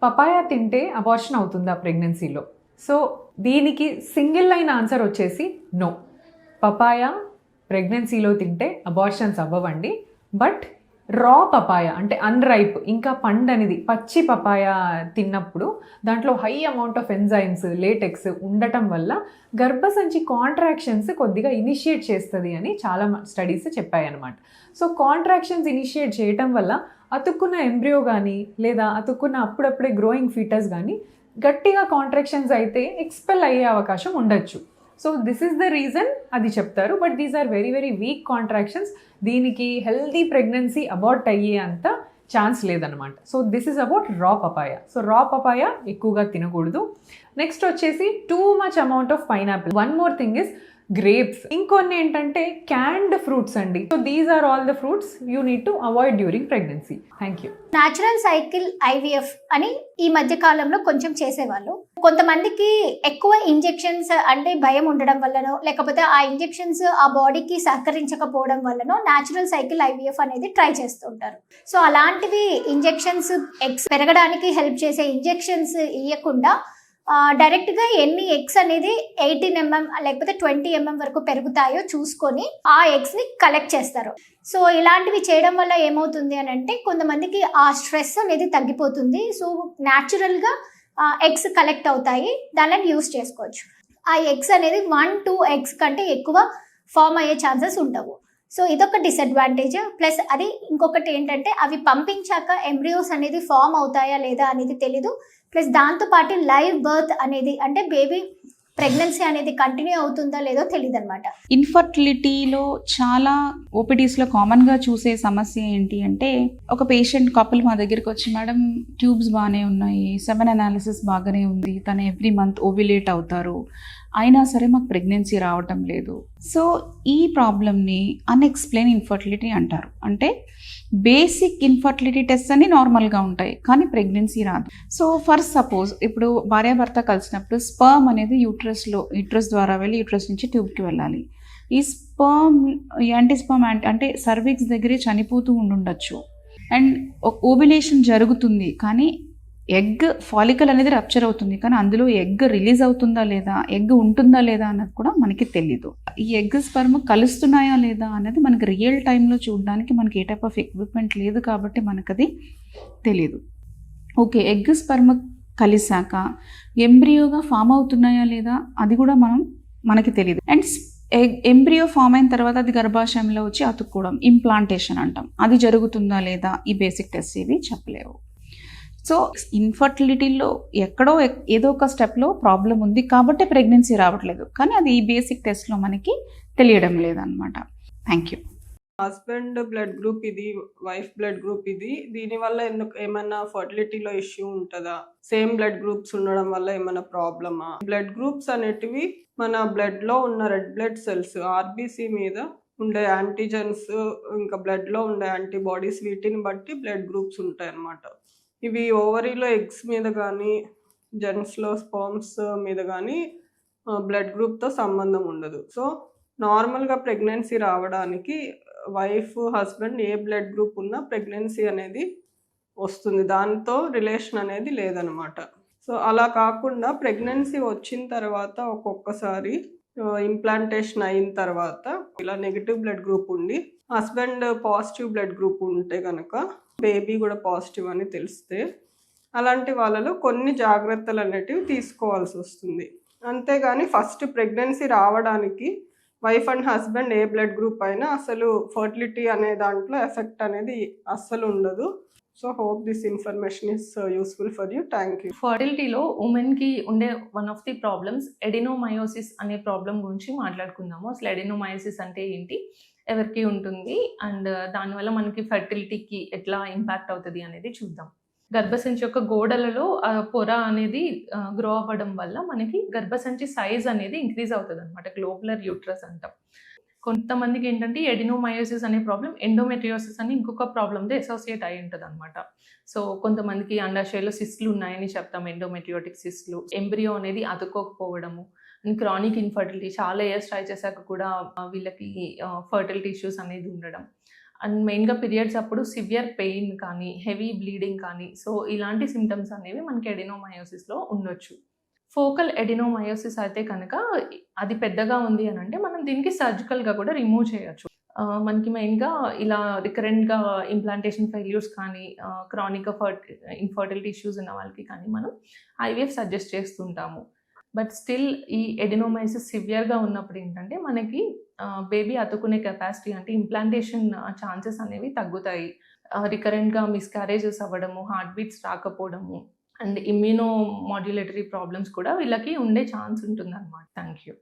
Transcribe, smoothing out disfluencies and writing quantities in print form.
Papaya తింటే abortion అవుతుందా ప్రెగ్నెన్సీలో? సో దీనికి సింగిల్ లైన్ ఆన్సర్ వచ్చేసి నో. పపాయా ప్రెగ్నెన్సీలో తింటే అబార్షన్స్ అవ్వవండి. బట్ రా పపాయ అంటే అన్రైప్, ఇంకా పండనిది పచ్చి పపాయ తిన్నప్పుడు దాంట్లో high amount of enzymes, latex ఉండటం వల్ల గర్భసంచి కాంట్రాక్షన్స్ కొద్దిగా ఇనిషియేట్ చేస్తుంది అని చాలా స్టడీస్ చెప్పాయి అన్నమాట. సో కాంట్రాక్షన్స్ ఇనిషియేట్ చేయటం వల్ల అతుక్కున్న ఎంబ్రియో కానీ లేదా అతుక్కున్న అప్పుడప్పుడే గ్రోయింగ్ ఫీటస్ కానీ గట్టిగా కాంట్రాక్షన్స్ అయితే ఎక్స్పెల్ అయ్యే అవకాశం ఉండొచ్చు. So this is the reason అది చెప్తారు. But these are very very weak contractions. దీనికి హెల్దీ ప్రెగ్నెన్సీ అబార్ట్ అయ్యే అంత ఛాన్స్ లేదనమాట. So this is about raw papaya. So raw papaya ఎక్కువగా తినకూడదు. నెక్స్ట్ వచ్చేసి too much amount of pineapple. One more thing is grapes. ఇంకొన్ని ఏంటంటే canned fruits అండి. So these are all the fruits you need to avoid during pregnancy. Thank you. Natural cycle IVF అని ఈ మధ్య కాలంలో కొంచెం చేసేవాళ్ళు. కొంతమందికి ఎక్కువ ఇంజెక్షన్స్ అంటే భయం ఉండడం వల్లనో లేకపోతే ఆ ఇంజెక్షన్స్ ఆ బాడీకి సహకరించకపోవడం వల్లనో న్యాచురల్ సైకిల్ IVF అనేది ట్రై చేస్తుంటారు. సో అలాంటివి ఇంజెక్షన్స్ ఎగ్స్ పెరగడానికి హెల్ప్ చేసే ఇంజెక్షన్స్ ఇవ్వకుండా డైరెక్ట్గా ఎన్ని ఎగ్స్ అనేది 18 mm లేకపోతే 20 mm వరకు పెరుగుతాయో చూసుకొని ఆ ఎగ్స్ని కలెక్ట్ చేస్తారు. సో ఇలాంటివి చేయడం వల్ల ఏమవుతుంది అని అంటే కొంతమందికి ఆ స్ట్రెస్ అనేది తగ్గిపోతుంది. సో న్యాచురల్గా ఎగ్స్ కలెక్ట్ అవుతాయి, దానిని యూస్ చేసుకోవచ్చు. ఆ ఎగ్స్ అనేది 1-2 ఎగ్స్ కంటే ఎక్కువ ఫామ్ అయ్యే ఛాన్సెస్ ఉండవు. సో ఇదొక డిసడ్వాంటేజ్. ప్లస్ అది ఇంకొకటి ఏంటంటే అవి పంపించాక ఎంబ్రియోస్ అనేది ఫామ్ అవుతాయా లేదా అనేది తెలీదు. ప్లస్ దాంతోపాటు లైవ్ బర్త్ అనేది అంటే బేబీ ప్రెగ్నెన్సీ అనేది కంటిన్యూ అవుతుందా లేదో తెలియదు అనమాట. ఇన్ఫర్టిలిటీలో చాలా ఓపీడీస్లో కామన్గా చూసే సమస్య ఏంటి అంటే ఒక పేషెంట్ కపుల్ మా దగ్గరికి వచ్చి, మేడం ట్యూబ్స్ బాగానే ఉన్నాయి, సెమెన్ అనాలిసిస్ బాగానే ఉంది, తను ఎవ్రీ మంత్ ఓవ్యులేట్ అవుతారు, అయినా సరే మాకు ప్రెగ్నెన్సీ రావటం లేదు. సో ఈ ప్రాబ్లమ్ని అన్ఎక్స్ప్లెయిన్ ఇన్ఫర్టిలిటీ అంటారు. అంటే బేసిక్ ఇన్ఫర్టిలిటీ టెస్ట్ అన్ని నార్మల్గా ఉంటాయి కానీ ప్రెగ్నెన్సీ రాదు. సో ఫర్ సపోజ్ ఇప్పుడు భార్యాభర్త కలిసినప్పుడు స్పర్మ్ అనేది యూట్రస్ ద్వారా వెళ్ళి యూట్రస్ నుంచి ట్యూబ్కి వెళ్ళాలి. ఈ స్పర్మ్ యాంటీస్పర్మ్ అంటే సర్విక్స్ దగ్గరే చనిపోతూ ఉండొచ్చు. అండ్ ఓవ్యులేషన్ జరుగుతుంది కానీ ఎగ్ ఫాలికల్ అనేది రప్చర్ అవుతుంది కానీ అందులో ఎగ్ రిలీజ్ అవుతుందా లేదా, ఎగ్ ఉంటుందా లేదా అన్నది కూడా మనకి తెలీదు. ఈ ఎగ్ స్పర్మ్ కలుస్తున్నాయా లేదా అనేది మనకి రియల్ టైంలో చూడడానికి మనకి ఏ టైప్ ఆఫ్ ఎక్విప్మెంట్ లేదు కాబట్టి మనకు అది తెలీదు. ఓకే, ఎగ్ స్పర్మ్ కలిసాక ఎంబ్రియోగా ఫామ్ అవుతున్నాయా లేదా అది కూడా మనకి తెలియదు. అండ్ ఎంబ్రియో ఫామ్ అయిన తర్వాత అది గర్భాశయంలో వచ్చి అతుక్కోవడం, ఇంప్లాంటేషన్ అంటాం, అది జరుగుతుందా లేదా ఈ బేసిక్ టెస్ట్ ఇవి చెప్పలేవు. సో ఇన్ఫర్టిలిటీలో ఎక్కడో ఏదో ఒక స్టెప్లో ప్రాబ్లం ఉంది కాబట్టి ప్రెగ్నెన్సీ రావట్లేదు, కానీ అది ఈ బేసిక్ టెస్ట్లో మనకి తెలియడం లేదనమాట. Thank you. Husband blood group ఇది, వైఫ్ బ్లడ్ గ్రూప్ ఇది, దీనివల్ల ఏమైనా ఫర్టిలిటీలో ఇష్యూ ఉంటుందా? సేమ్ బ్లడ్ గ్రూప్స్ ఉండడం వల్ల ఏమైనా ప్రాబ్లమా? బ్లడ్ గ్రూప్స్ అనేటివి మన బ్లడ్లో ఉన్న రెడ్ బ్లడ్ సెల్స్ RBC మీద ఉండే యాంటీజెన్స్, ఇంకా బ్లడ్లో ఉండే యాంటీబాడీస్, వీటిని బట్టి బ్లడ్ గ్రూప్స్ ఉంటాయి అన్నమాట. ఇవి ఓవరీలో ఎగ్స్ మీద కానీ జెంట్స్లో స్పర్మ్స్ మీద కానీ బ్లడ్ గ్రూప్తో సంబంధం ఉండదు. సో నార్మల్గా ప్రెగ్నెన్సీ రావడానికి వైఫ్ హస్బెండ్ ఏ బ్లడ్ గ్రూప్ ఉన్నా ప్రెగ్నెన్సీ అనేది వస్తుంది, దాంతో రిలేషన్ అనేది లేదనమాట. సో అలా కాకుండా ప్రెగ్నెన్సీ వచ్చిన తర్వాత ఒక్కొక్కసారి ఇంప్లాంటేషన్ అయిన తర్వాత ఇలా నెగిటివ్ బ్లడ్ గ్రూప్ ఉండి హస్బెండ్ పాజిటివ్ బ్లడ్ గ్రూప్ ఉంటే కనుక బేబీ కూడా పాజిటివ్ అని తెలిస్తే అలాంటి వాళ్ళలో కొన్ని జాగ్రత్తలు అనేటివి తీసుకోవాల్సి వస్తుంది. అంతేగాని ఫస్ట్ ప్రెగ్నెన్సీ రావడానికి వైఫ్ అండ్ హస్బెండ్ ఏ బ్లడ్ గ్రూప్ అయినా అసలు ఫర్టిలిటీ అనే దాంట్లో ఎఫెక్ట్ అనేది అస్సలు ఉండదు. So hope this information is useful for you. Thank you. ఫర్టిలిటీలో ఉమెన్కి ఉండే one of the problems adenomyosis అనే ప్రాబ్లం గురించి మాట్లాడుకుందాము. అసలు ఎడినోమయోసిస్ అంటే ఏంటి, ఎవరికి ఉంటుంది, అండ్ దానివల్ల మనకి ఫర్టిలిటీకి ఎట్లా ఇంపాక్ట్ అవుతుంది అనేది చూద్దాం. గర్భసంచి యొక్క గోడలలో పొర అనేది గ్రో అవ్వడం వల్ల మనకి గర్భసంచి సైజ్ అనేది ఇంక్రీజ్ అవుతుంది అనమాట, గ్లోబులర్ యూట్రస్ అంటాం. కొంతమందికి ఏంటంటే ఎడినోమయోసిస్ అనే ప్రాబ్లం ఎండోమెట్రియోసిస్ అని ఇంకొక ప్రాబ్లంతో అసోసియేట్ అయి ఉంటుంది అనమాట. సో కొంతమందికి అండాశయంలో సిస్ట్లు ఉన్నాయని చెప్తాం, ఎండోమెట్రియోటిక్ సిస్ట్లు. ఎంబ్రియో అనేది అతుక్కోకపోవడము అండ్ క్రానిక్ ఇన్ఫర్టిలిటీ, చాలా ఇయర్స్ ట్రై చేశాక కూడా వీళ్ళకి ఫర్టిలిటీ ఇష్యూస్ అనేది ఉండడం, అండ్ మెయిన్గా పీరియడ్స్ అప్పుడు సివియర్ పెయిన్ కానీ హెవీ బ్లీడింగ్ కానీ సో ఇలాంటి సిమ్టమ్స్ అనేవి మనకి ఎడినోమయోసిస్లో ఉండొచ్చు. ఫోకల్ ఎడినోమయోసిస్ అయితే కనుక అది పెద్దగా ఉంది అని అంటే మనం దీనికి సర్జికల్గా కూడా రిమూవ్ చేయొచ్చు. మనకి మెయిన్గా ఇలా రికరెంట్గా ఇంప్లాంటేషన్ ఫెయిల్యూర్స్ కానీ క్రానిక్ ఇన్ఫర్టిలిటీ ఇష్యూస్ ఉన్న వాళ్ళకి కానీ మనం ఐవీఎఫ్ సజెస్ట్ చేస్తుంటాము. బట్ స్టిల్ ఈ ఎడినోమైసిస్ సివియర్గా ఉన్నప్పుడు ఏంటంటే మనకి బేబీ అతుకునే కెపాసిటీ అంటే ఇంప్లాంటేషన్ ఛాన్సెస్ అనేవి తగ్గుతాయి. రికరెంట్గా మిస్క్యారేజెస్ అవ్వడము, హార్ట్ బీట్స్ రాకపోవడము అండ్ ఇమ్యూనో మాడ్యులేటరీ ప్రాబ్లమ్స్ కూడా వీళ్ళకి ఉండే ఛాన్స్ ఉంటుందన్నమాట. Thank you.